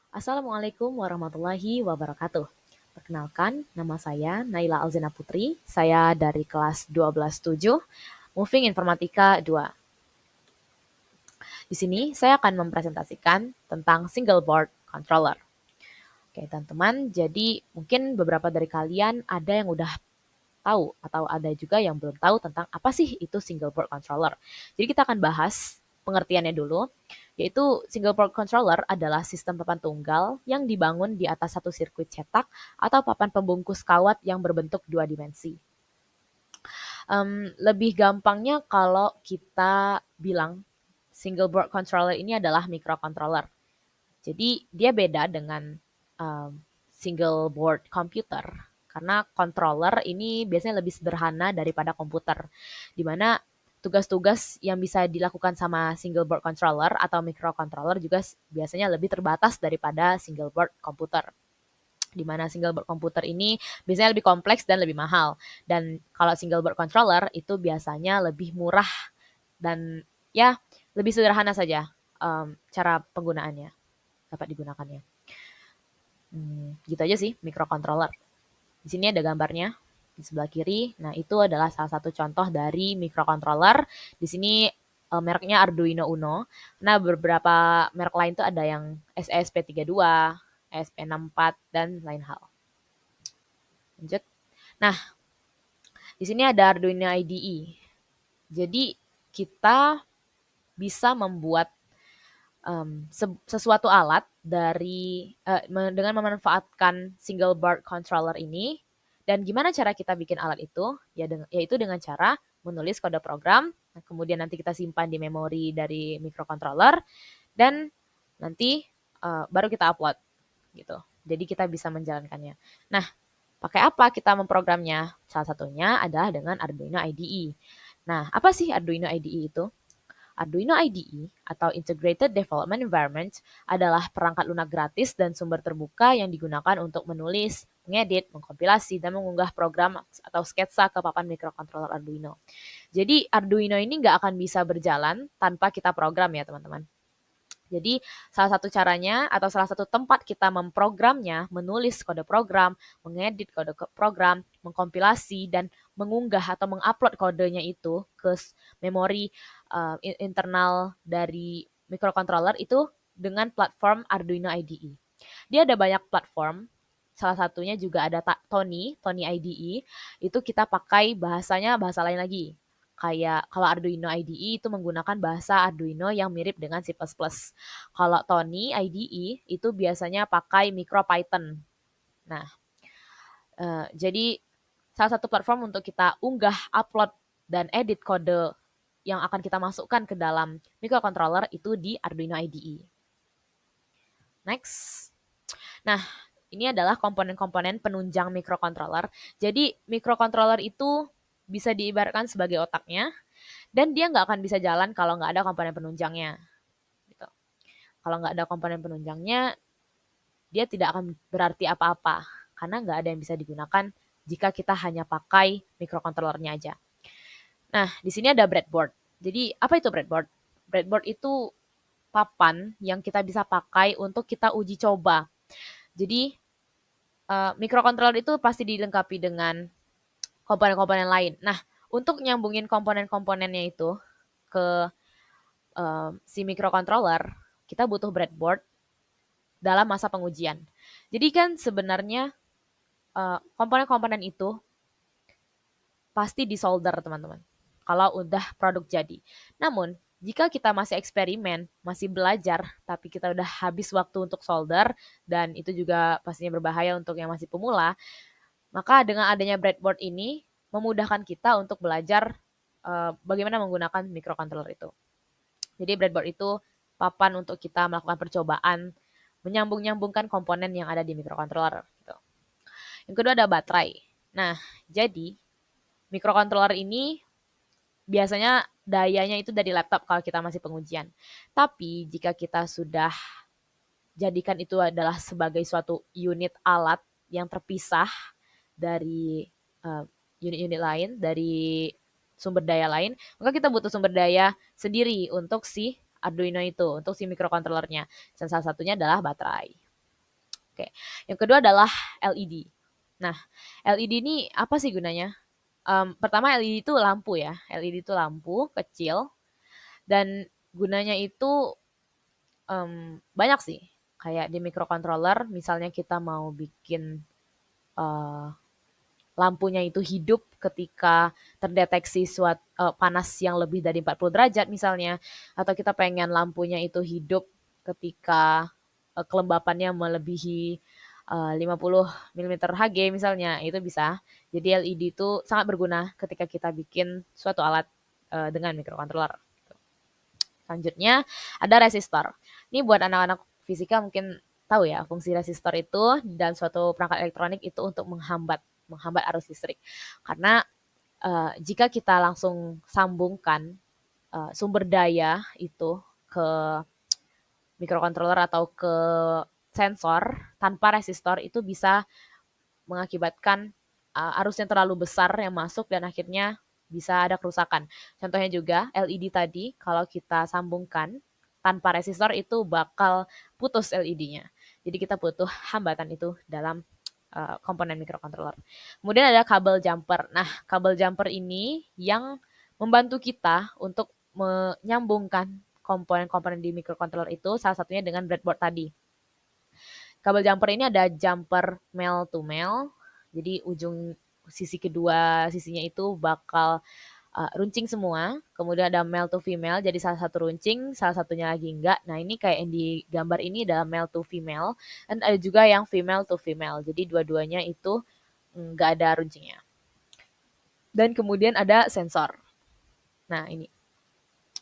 Assalamualaikum warahmatullahi wabarakatuh. Perkenalkan, nama saya Naila Alzena Putri. Saya dari kelas 12-7, Moving Informatika 2. Di sini saya akan mempresentasikan tentang single board controller. Oke, teman-teman, jadi mungkin beberapa dari kalian ada yang udah tahu atau ada juga yang belum tahu tentang apa sih itu single board controller. Jadi kita akan bahas pengertiannya dulu, yaitu single board controller adalah sistem papan tunggal yang dibangun di atas satu sirkuit cetak atau papan pembungkus kawat yang berbentuk dua dimensi. Lebih gampangnya kalau kita bilang single board controller ini adalah microcontroller. Jadi dia beda dengan um, single board computer karena controller ini biasanya lebih sederhana daripada komputer, di mana tugas-tugas yang bisa dilakukan sama single board controller atau microcontroller juga biasanya lebih terbatas daripada single board komputer. Di mana single board komputer ini biasanya lebih kompleks dan lebih mahal. Dan kalau single board controller itu biasanya lebih murah dan ya lebih sederhana saja cara penggunaannya dapat digunakannya. Gitu aja sih microcontroller. Di sini ada gambarnya di sebelah kiri. Nah, itu adalah salah satu contoh dari microcontroller. Di sini mereknya Arduino Uno. Nah, beberapa merek lain tuh ada yang ESP32, ESP64 dan lain hal. Lanjut. Nah, di sini ada Arduino IDE. Jadi kita bisa membuat sesuatu alat dengan memanfaatkan single board controller ini. Dan gimana cara kita bikin alat itu? Yaitu dengan cara menulis kode program, kemudian nanti kita simpan di memori dari microcontroller, dan nanti baru kita upload gitu. Jadi kita bisa menjalankannya. Nah, pakai apa kita memprogramnya? Salah satunya adalah dengan Arduino IDE. Nah, apa sih Arduino IDE itu? Arduino IDE atau Integrated Development Environment adalah perangkat lunak gratis dan sumber terbuka yang digunakan untuk menulis, mengedit, mengkompilasi, dan mengunggah program atau sketsa ke papan microcontroller Arduino. Jadi Arduino ini nggak akan bisa berjalan tanpa kita program ya teman-teman. Jadi salah satu caranya atau salah satu tempat kita memprogramnya, menulis kode program, mengedit kode program, mengkompilasi dan mengunggah atau mengupload kodenya itu ke memori internal dari microcontroller itu dengan platform Arduino IDE. Dia ada banyak platform, salah satunya juga ada Tony IDE, itu kita pakai bahasanya bahasa lain lagi. Kayak kalau Arduino IDE itu menggunakan bahasa Arduino yang mirip dengan C++. Kalau Tony IDE itu biasanya pakai MicroPython. Nah, jadi salah satu platform untuk kita unggah, upload, dan edit kode yang akan kita masukkan ke dalam microcontroller itu di Arduino IDE. Next. Nah, ini adalah komponen-komponen penunjang microcontroller. Jadi microcontroller itu bisa diibaratkan sebagai otaknya, dan dia nggak akan bisa jalan kalau nggak ada komponen penunjangnya. Gitu. Kalau nggak ada komponen penunjangnya, dia tidak akan berarti apa-apa, karena nggak ada yang bisa digunakan jika kita hanya pakai microcontrollernya aja. Nah, di sini ada breadboard. Jadi, apa itu breadboard? Breadboard itu papan yang kita bisa pakai untuk kita uji coba. Jadi, microcontroller itu pasti dilengkapi dengan komponen-komponen lain. Nah, untuk nyambungin komponen-komponennya itu ke si microcontroller, kita butuh breadboard dalam masa pengujian. Jadi kan sebenarnya komponen-komponen itu pasti disolder teman-teman. Kalau udah produk jadi. Namun jika kita masih eksperimen, masih belajar, tapi kita udah habis waktu untuk solder, dan itu juga pastinya berbahaya untuk yang masih pemula, maka dengan adanya breadboard ini memudahkan kita untuk belajar bagaimana menggunakan microcontroller itu. Jadi breadboard itu papan untuk kita melakukan percobaan menyambung-nyambungkan komponen yang ada di microcontroller. Gitu. Yang kedua ada baterai. Nah, jadi microcontroller ini biasanya dayanya itu dari laptop kalau kita masih pengujian. Tapi jika kita sudah jadikan itu adalah sebagai suatu unit alat yang terpisah dari uh, unit-unit lain, dari sumber daya lain, maka kita butuh sumber daya sendiri untuk si Arduino itu, untuk si microcontrollernya. Dan salah satunya adalah baterai. Oke, yang kedua adalah LED. Nah, LED ini apa sih gunanya? Pertama LED itu lampu ya, LED itu lampu kecil dan gunanya itu banyak sih. Kayak di microcontroller, misalnya kita mau bikin eh, lampunya itu hidup ketika terdeteksi panas yang lebih dari 40 derajat misalnya, atau kita pengen lampunya itu hidup ketika kelembapannya melebihi 50 mm Hg misalnya, itu bisa. Jadi LED itu sangat berguna ketika kita bikin suatu alat dengan microcontroller. Selanjutnya ada resistor. Ini buat anak-anak fisika mungkin tahu ya, fungsi resistor itu dan suatu perangkat elektronik itu untuk menghambat arus listrik. Karena jika kita langsung sambungkan sumber daya itu ke microcontroller atau ke sensor tanpa resistor, itu bisa mengakibatkan arus yang terlalu besar yang masuk dan akhirnya bisa ada kerusakan. Contohnya juga LED tadi, kalau kita sambungkan tanpa resistor itu bakal putus LED-nya. Jadi kita butuh hambatan itu dalam komponen microcontroller. Kemudian ada kabel jumper. Nah, kabel jumper ini yang membantu kita untuk menyambungkan komponen-komponen di microcontroller itu, salah satunya dengan breadboard tadi. Kabel jumper ini ada jumper male to male, jadi ujung sisi kedua sisinya itu bakal runcing semua. Kemudian ada male to female, jadi salah satu runcing, salah satunya lagi enggak. Nah ini kayak yang di gambar ini adalah male to female, dan ada juga yang female to female, jadi dua-duanya itu enggak ada runcingnya. Dan kemudian ada sensor. Nah ini,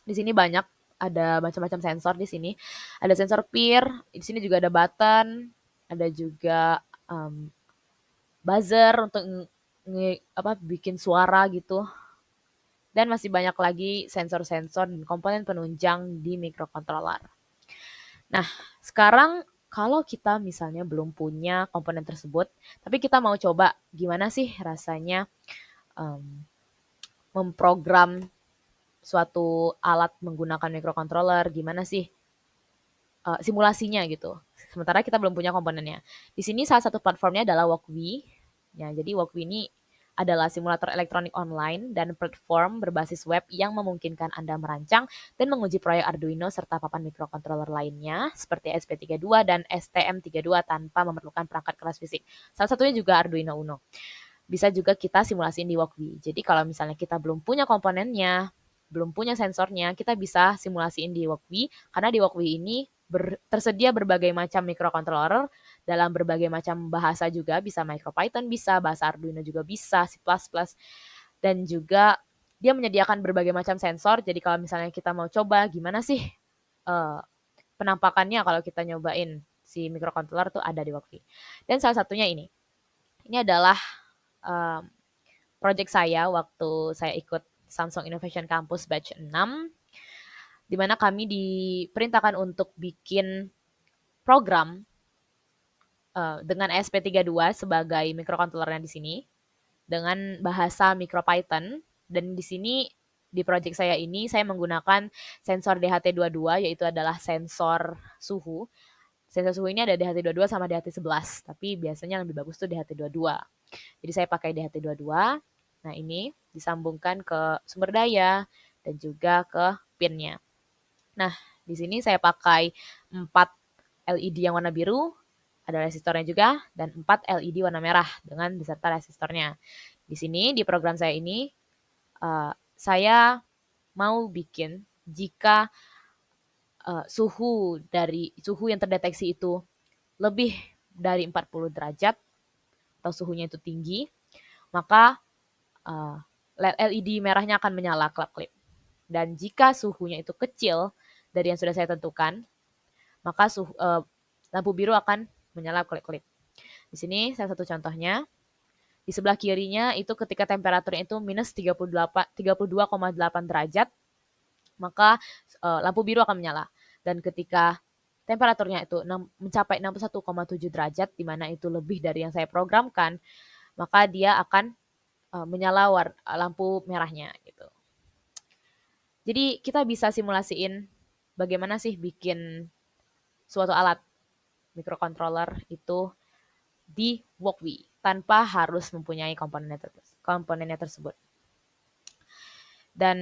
di sini banyak, ada macam-macam sensor di sini. Ada sensor peer, di sini juga ada button, ada juga buzzer untuk bikin suara gitu. Dan masih banyak lagi sensor-sensor dan komponen penunjang di microcontroller. Nah, sekarang kalau kita misalnya belum punya komponen tersebut, tapi kita mau coba gimana sih rasanya memprogram suatu alat menggunakan microcontroller, gimana sih simulasinya gitu. Sementara kita belum punya komponennya. Di sini salah satu platformnya adalah Walkwi. Ya, jadi Walkwi ini adalah simulator elektronik online dan platform berbasis web yang memungkinkan Anda merancang dan menguji proyek Arduino serta papan microcontroller lainnya seperti SP32 dan STM32 tanpa memerlukan perangkat keras fisik. Salah satunya juga Arduino Uno. Bisa juga kita simulasiin di Walkwi. Jadi kalau misalnya kita belum punya komponennya, belum punya sensornya, kita bisa simulasiin di Walkwi karena di Walkwi ini tersedia berbagai macam microcontroller dalam berbagai macam bahasa juga, bisa MicroPython bisa, bahasa Arduino juga bisa, C++, dan juga dia menyediakan berbagai macam sensor. Jadi kalau misalnya kita mau coba gimana sih penampakannya kalau kita nyobain si microcontroller tuh ada di Walkwi. Dan salah satunya ini adalah project saya waktu saya ikut Samsung Innovation Campus Batch 6, di mana kami diperintahkan untuk bikin program dengan ESP32 sebagai microcontrollernya di sini dengan bahasa MicroPython, dan di sini di project saya ini saya menggunakan sensor DHT22 yaitu adalah sensor suhu. Sensor suhu ini ada DHT22 sama DHT11, tapi biasanya lebih bagus tuh DHT22. Jadi saya pakai DHT22. Nah, ini disambungkan ke sumber daya dan juga ke pinnya. Nah, di sini saya pakai 4 LED yang warna biru, ada resistornya juga, dan 4 LED warna merah dengan beserta resistornya. Di sini, di program saya ini, saya mau bikin jika suhu yang terdeteksi itu lebih dari 40 derajat atau suhunya itu tinggi, maka LED merahnya akan menyala klip-klip. Dan jika suhunya itu kecil dari yang sudah saya tentukan, maka lampu biru akan menyala klip-klip. Di sini salah satu contohnya. Di sebelah kirinya itu ketika temperaturnya itu minus 32,8 derajat, maka lampu biru akan menyala. Dan ketika temperaturnya itu mencapai 61,7 derajat, di mana itu lebih dari yang saya programkan, maka dia akan menyala lampu merahnya gitu. Jadi kita bisa simulasiin bagaimana sih bikin suatu alat microcontroller itu di Walkwi tanpa harus mempunyai komponennya tersebut. Dan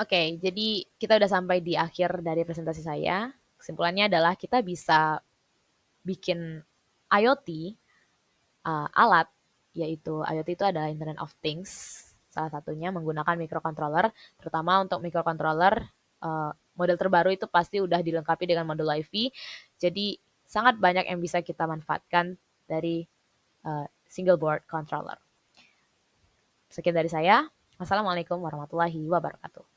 oke, jadi kita udah sampai di akhir dari presentasi saya. Kesimpulannya adalah kita bisa bikin IoT alat, yaitu IoT itu adalah Internet of Things, salah satunya menggunakan microcontroller, terutama untuk microcontroller model terbaru itu pasti udah dilengkapi dengan modul Wi-Fi, jadi sangat banyak yang bisa kita manfaatkan dari single board controller. Sekian dari saya. Wassalamualaikum warahmatullahi wabarakatuh.